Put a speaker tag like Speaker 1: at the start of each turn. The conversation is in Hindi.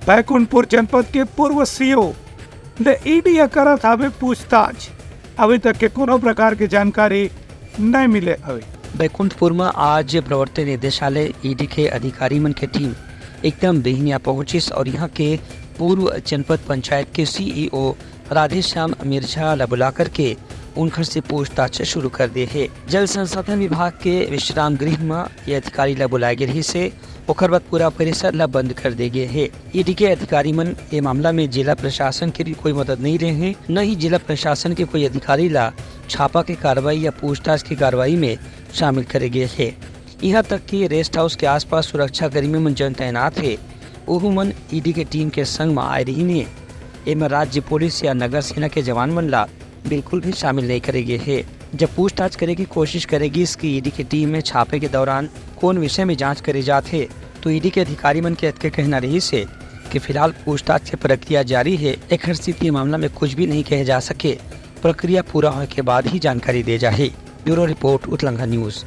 Speaker 1: बैकुंठपुर जनपद के पूर्व सीओ ने ईडी करा था पूछताछ। अभी तक के कोनो प्रकार की जानकारी नहीं मिले।
Speaker 2: बैकुंठपुर में आज प्रवर्तन निदेशालय ईडी के अधिकारी मन के टीम एकदम बेहनिया पहुंचिस और यहाँ के पूर्व जनपद पंचायत के सीईओ राधेश्याम मिर्झा ला बुला करके उनकर से पूछताछ शुरू कर दे है। जल संसाधन विभाग के विश्राम गृह में ये अधिकारी ला बुलाए गए रही से ओकर बाद पूरा परिसर ला बंद कर दे गए है। ईडी के अधिकारी मन ये मामला में जिला प्रशासन के भी कोई मदद नहीं रहे हैं, न ही जिला प्रशासन के कोई अधिकारी ला छापा की कार्रवाई या पूछताछ की कार्रवाई में शामिल करे गए है। यहाँ तक कि रेस्ट हाउस के आसपास सुरक्षा कर्मी मन जन तैनात है ओहू मन ईडी के टीम के संग में आए रही ने। एम राज्य पुलिस या नगर सेना के जवान मन ला बिल्कुल भी शामिल नहीं करेगी है। जब पूछताछ करे की कोशिश करेगी इसकी ईडी की टीम में छापे के दौरान कौन विषय में जांच करे जाते तो ईडी के अधिकारी मन के कहना रही से कि फिलहाल पूछताछ की प्रक्रिया जारी है। एक स्थिति मामला में कुछ भी नहीं कहे जा सके, प्रक्रिया पूरा होने के बाद ही जानकारी दे जाए। ब्यूरो रिपोर्ट उतलंघा न्यूज।